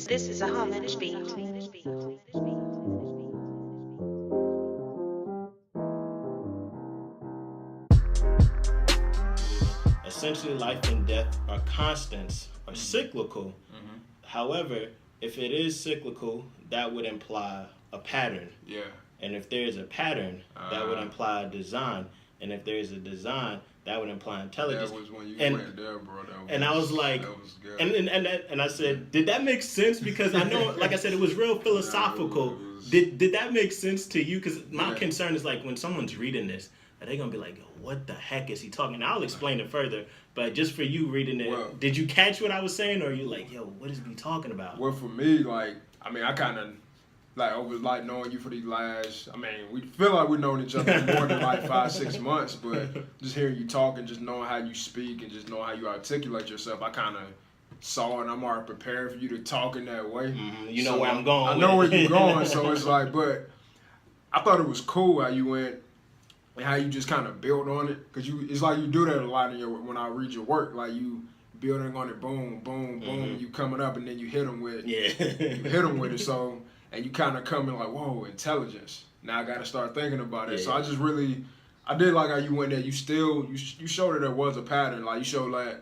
This is a homage beat. Essentially, life and death are constants, are cyclical. However, if it is cyclical, that would imply a pattern. Yeah. And if there's a pattern, that would imply a design. And if there's a design, that would imply intelligence. That was when you and, went there, bro. And I was like, that was good. and I said, did that make sense? Because I know, like I said, it was real philosophical. Did that make sense to you? Because my concern is like when someone's reading this, are they gonna be like, what the heck is he talking? And I'll explain it further. But just for you reading it, did you catch what I was saying, or are you like, yo, what is he talking about? Well, for me, like, I mean, I kind of like over like knowing you for these last. I mean, we feel like we've known each other more than like 5-6 months, but just hearing you talk and just knowing how you speak and just knowing how you articulate yourself, I kind of saw and I'm already prepared for you to talk in that way. You know where I'm going. I know where you're going, so it's like, but I thought it was cool how you went. And how you just kind of build on it, because it's like you do that a lot in when I read your work, like you building on it, boom, boom, boom, you coming up, and then you hit them with, you hit them with it, so, and you kind of come in like, whoa, intelligence. Now I got to start thinking about it. So I just really, I did like how you went there. You showed that there was a pattern. Like you showed like,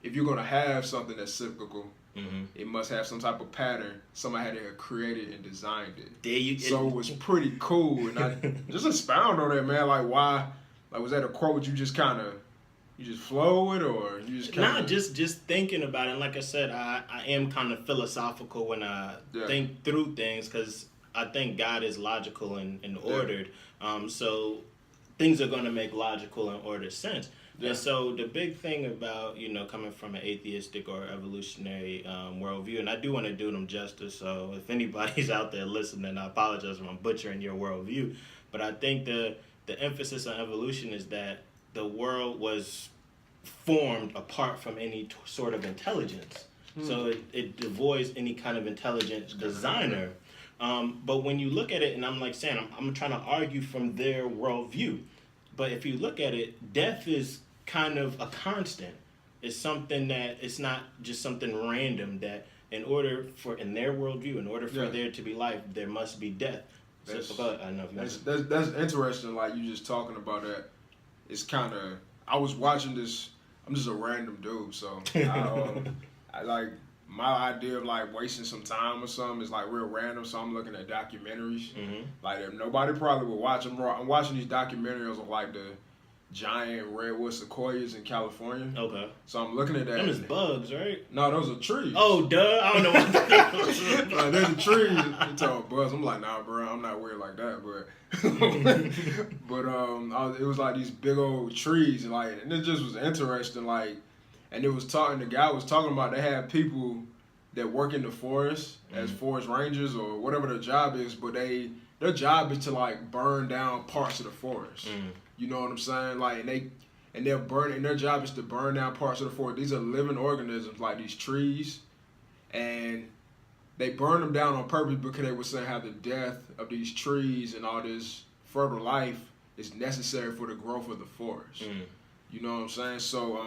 if you're gonna have something that's cyclical, it must have some type of pattern. Somebody had to create it and designed it. So it was pretty cool. And I just expound on that, man. Like why? Like was that a quote you just kind of, you just flow with, or you just kind of? Nah, just thinking about it. And like I said, I am kind of philosophical when I think through things, because I think God is logical and ordered. So things are going to make logical and ordered sense. And so the big thing about, coming from an atheistic or evolutionary worldview, and I do want to do them justice, so if anybody's out there listening, I apologize if I'm butchering your worldview, but I think the emphasis on evolution is that the world was formed apart from any sort of intelligence. So it devoids any kind of intelligent designer. But when you look at it, and I'm like saying, I'm trying to argue from their worldview, but if you look at it, death is kind of a constant. It's something that it's not just something random, that in their worldview, in order for there to be life, there must be death. That's interesting. Like you just talking about that. It's kind of, I was watching this. I'm just a random dude, so I like my idea of like wasting some time or something is like real random. So I'm looking at documentaries. Like if nobody probably would watch them. I'm watching these documentaries of like the giant redwood sequoias in California. Okay. So I'm looking at that. Them is bugs, right? No, those are trees. Oh, duh. I don't know what that there's a tree. You talking bugs. I'm like, nah, bro, I'm not weird like that. But it was like these big old trees, and it just was interesting. Like, and the guy was talking about they have people that work in the forest as forest rangers or whatever their job is, but their job is to like burn down parts of the forest. You know what I'm saying? Like, and they're burning. Their job is to burn down parts of the forest. These are living organisms, like these trees, and they burn them down on purpose because they were saying how the death of these trees and all this further life is necessary for the growth of the forest. You know what I'm saying? So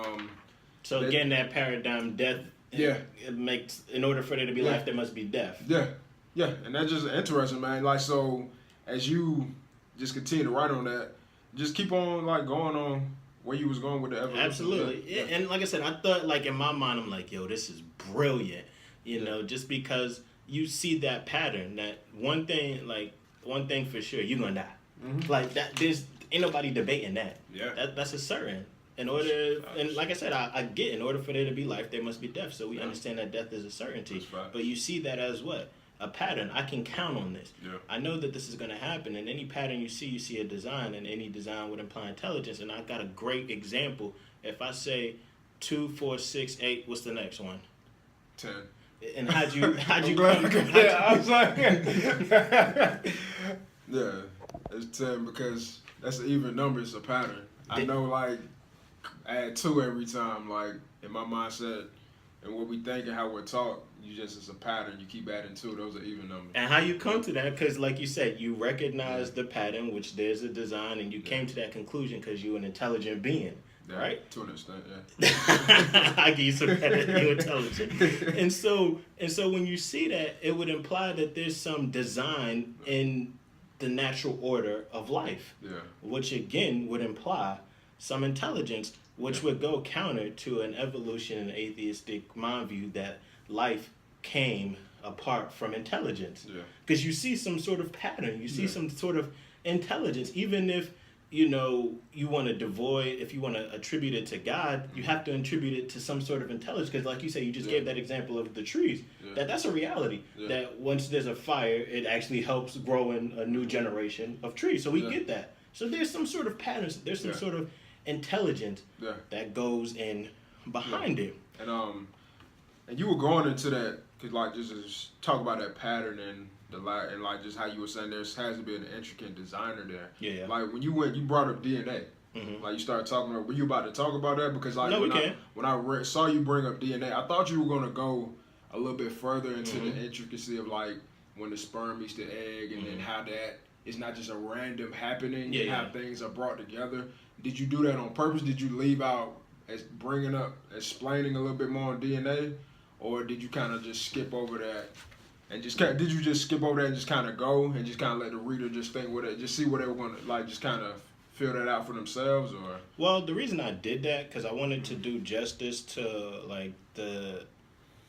again, that paradigm, death. It makes, in order for there to be life, there must be death. Yeah, and that's just interesting, man. Like, so as you just continue to write on that, just keep on like going on where you was going with the evolution. Absolutely. And like I said, I thought, like, in my mind, I'm like, yo, this is brilliant. You know, just because you see that pattern, that one thing for sure, you're gonna die. Like that, there's ain't nobody debating that. That's a certain. In order, and like I said, I get, in order for there to be life, there must be death. So we understand that death is a certainty. But you see that as what? A pattern. I can count on this. I know that this is going to happen. And any pattern you see a design, and any design would imply intelligence. And I got a great example. If I say 2, 4, 6, 8, what's the next one? 10. And how'd you I was like, it's 10 because that's an even number. It's a pattern. I know, like, add 2 every time, like in my mindset and what we think and how we're taught. It's a pattern. You keep adding 2. Those are even numbers. And how you come to that? Because like you said, you recognize the pattern, which there's a design, and you came to that conclusion because you're an intelligent being. Yeah, right? To an extent, yeah. I give you some credit. You're intelligent. And so when you see that, it would imply that there's some design in the natural order of life, which again would imply some intelligence, which would go counter to an evolution and atheistic mind view that life came apart from intelligence. Because you see some sort of pattern, you see some sort of intelligence, even if you want to if you want to attribute it to God, you have to attribute it to some sort of intelligence. Because like you say, you just gave that example of the trees. That's a reality. That once there's a fire, it actually helps grow in a new generation of trees. So we get that. So there's some sort of patterns. There's some sort of intelligence that goes in behind it. And you were going into that because like just talk about that pattern and like just how you were saying there has to be an intricate designer there. Yeah. Like when you brought up DNA. Like you started talking about. Were you about to talk about that? Because like when I saw you bring up DNA, I thought you were gonna go a little bit further into the intricacy of like when the sperm meets the egg and then how that is not just a random happening and how things are brought together. Did you do that on purpose? Did you leave out explaining a little bit more on DNA, or did you kind of just skip over that? And did you just skip over that and just kind of go and just kind of let the reader just think what it, just see what they were going to like, just kind of fill that out for themselves, or? Well, the reason I did that because I wanted to do justice to like the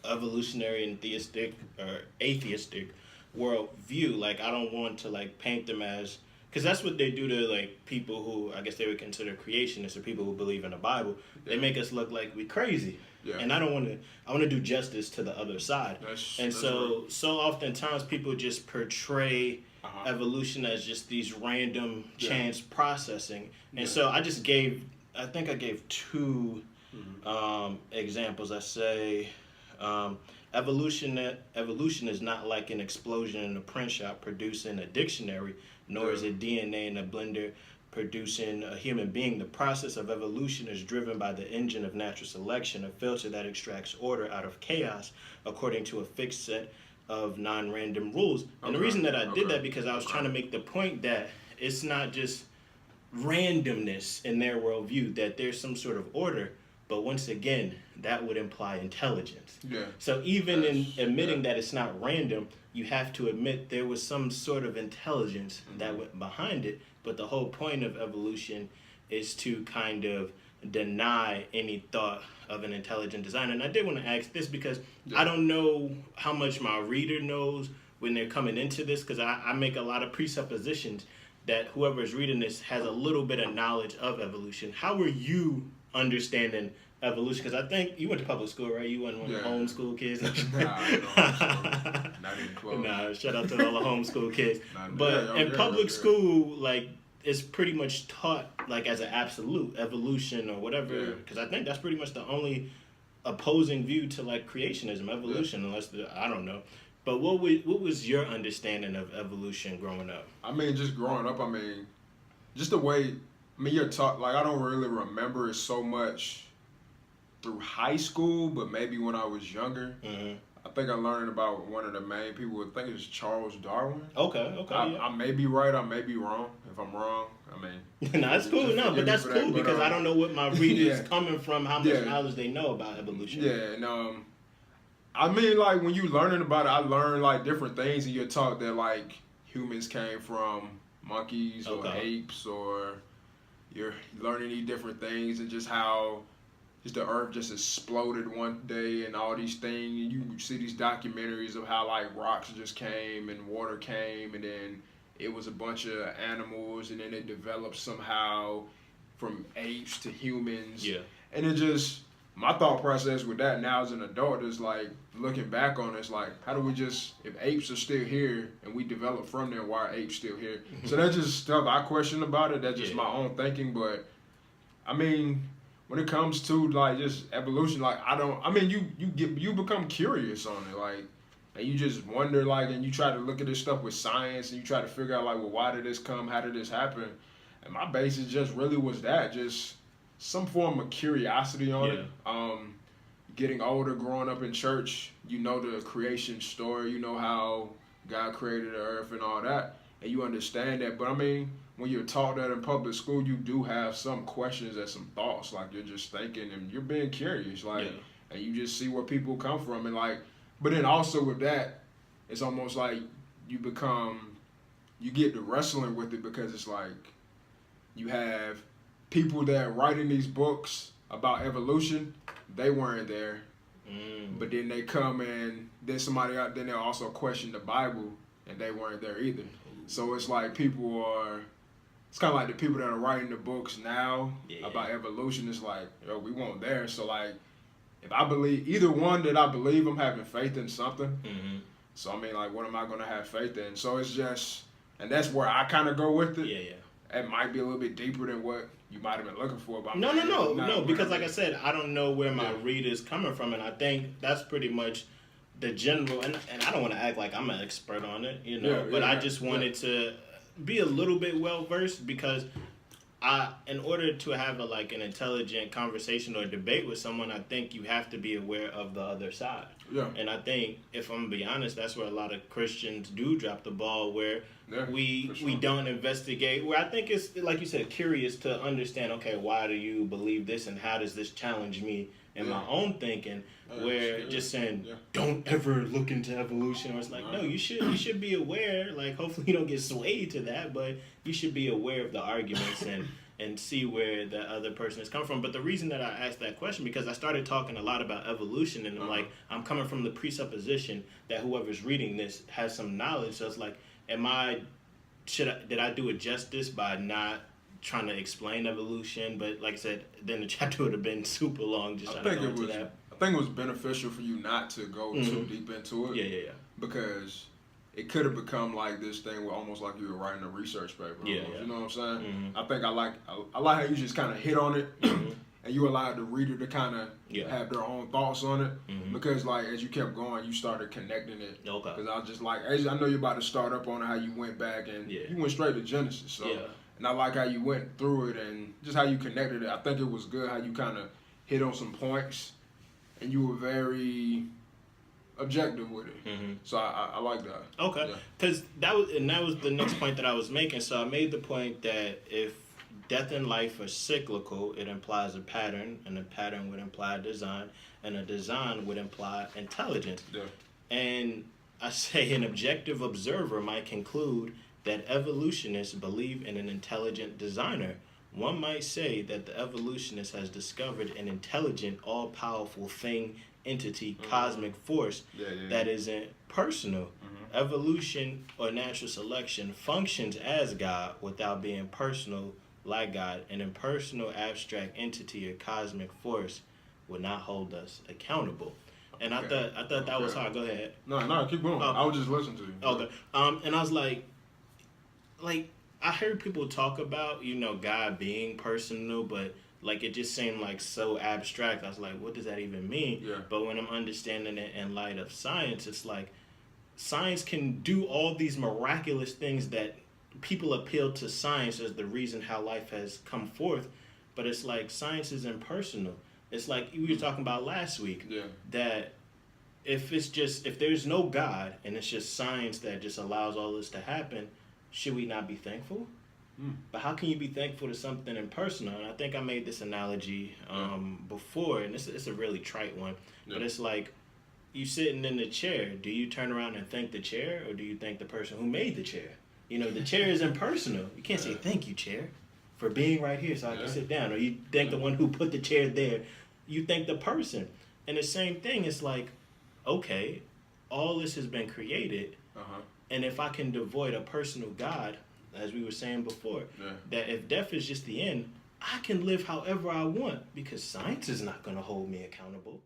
evolutionary and theistic or atheistic worldview. Like I don't want to like paint them as, because that's what they do to like people who I guess they would consider creationists or people who believe in the Bible. They make us look like we crazy. And I don't want to. I want to do justice to the other side. So oftentimes people just portray evolution as just these random chance processing. And so I just gave. I think I gave two examples. I say evolution is not like an explosion in a print shop producing a dictionary, nor is it DNA in a blender producing a human being. The process of evolution is driven by the engine of natural selection, a filter that extracts order out of chaos according to a fixed set of non-random rules. And the reason that I did that because I was trying to make the point that it's not just randomness in their worldview, that there's some sort of order, but once again, that would imply intelligence. So even in admitting that it's not random, you have to admit there was some sort of intelligence that went behind it. But the whole point of evolution is to kind of deny any thought of an intelligent design. And I did want to ask this because I don't know how much my reader knows when they're coming into this, because I make a lot of presuppositions that whoever is reading this has a little bit of knowledge of evolution. How were you understanding evolution? Because I think you went to public school, right? You weren't one of the homeschool kids. Not even close. Nah, shout out to all the homeschool kids. But in public school, like, it's pretty much taught like as an absolute evolution or whatever. Because I think that's pretty much the only opposing view to like creationism, evolution, unless I don't know. But what was your understanding of evolution growing up? I mean, just growing up, just the way, you're taught, like, I don't really remember it so much through high school, but maybe when I was younger. I think I learned about one of the main people. I think it's Charles Darwin. Okay. I may be right, I may be wrong. If I'm wrong, no, it's cool. No, but that's cool because I don't know what my readers coming from, how much knowledge they know about evolution. And like, when you learning about it, I learned like different things, and you're taught that like humans came from monkeys or apes, or you're learning these different things, and just how just the earth just exploded one day and all these things. And you see these documentaries of how like rocks just came and water came, and then it was a bunch of animals, and then it developed somehow from apes to humans. And it just, my thought process with that now as an adult is like, looking back on it, it's like, how do we just, if apes are still here and we develop from there, why are apes still here? So that's just stuff I question about it. That's just my own thinking. But when it comes to like just evolution, like you become curious on it, like, and you just wonder, like, and you try to look at this stuff with science, and you try to figure out like, well, why did this come? How did this happen? And my basis just really was that, just some form of curiosity on it. Getting older, growing up in church, you know the creation story, you know how God created the earth and all that, and you understand that. But when you're taught that in public school, you do have some questions and some thoughts. Like, you're just thinking and you're being curious. Like, and you just see where people come from. And, like, but then also with that, it's almost like you get to wrestling with it, because it's like you have people that writing these books about evolution, they weren't there. But then they come and then somebody out, then they'll also question the Bible, and they weren't there either. So it's like it's kind of like the people that are writing the books now about evolution, it's like, yo, we weren't there. So like, if I believe either one that I believe, I'm having faith in something. So I mean, like, what am I going to have faith in? So it's just, and that's where I kind of go with it. It might be a little bit deeper than what you might have been looking for. But No, because like I said, I don't know where my reader's coming from, and I think that's pretty much the general, and I don't want to act like I'm an expert on it, but I just wanted to be a little bit well-versed, because in order to have an intelligent conversation or debate with someone, I think you have to be aware of the other side. And I think, if I'm going to be honest, that's where a lot of Christians do drop the ball, where we don't investigate, where I think it's, like you said, curious to understand, okay, why do you believe this, and how does this challenge me in my own thinking, where just saying, don't ever look into evolution, or it's like, no, you should be aware, like, hopefully you don't get swayed to that, but you should be aware of the arguments and see where the other person is coming from. But the reason that I asked that question, because I started talking a lot about evolution, and I'm coming from the presupposition that whoever's reading this has some knowledge. So it's like, did I do it justice by not trying to explain evolution? But like I said, then the chapter would have been super long. I think it was beneficial for you not to go too deep into it. Because it could have become like this thing where almost like you were writing a research paper. You know what I'm saying? I think I like how you just kind of hit on it, and you allowed the reader to kind of have their own thoughts on it. Because like, as you kept going, you started connecting it. Because I was just like, I know you're about to start up on how you went back, and you went straight to Genesis. So and I like how you went through it and just how you connected it. I think it was good how you kind of hit on some points, and you were very objective with it. So I like that. Okay, because that was the next point that I was making. So I made the point that if death and life are cyclical, it implies a pattern, and a pattern would imply design, and a design would imply intelligence. And I say an objective observer might conclude that evolutionists believe in an intelligent designer. One might say that the evolutionist has discovered an intelligent, all-powerful thing, entity, cosmic force that isn't personal. Evolution or natural selection functions as God without being personal like God. An impersonal, abstract entity or cosmic force would not hold us accountable. And I thought that was hard. Go ahead. No, keep going. I was just listening to you. Okay. And I was like, I heard people talk about, God being personal, but like, it just seemed like so abstract. I was like, what does that even mean? But when I'm understanding it in light of science, it's like, science can do all these miraculous things that people appeal to science as the reason how life has come forth. But it's like, science is impersonal. It's like we were talking about last week, that if there's no God and it's just science that just allows all this to happen, should we not be thankful? But how can you be thankful to something impersonal? And I think I made this analogy before, and it's a really trite one. But it's like, you sitting in the chair. Do you turn around and thank the chair, or do you thank the person who made the chair? The chair is impersonal. You can't say, thank you, chair, for being right here so I can sit down. Or you thank the one who put the chair there. You thank the person. And the same thing, it's like, okay, all this has been created, and if I can devoid a personal God, as we were saying before, that if death is just the end, I can live however I want, because science is not going to hold me accountable.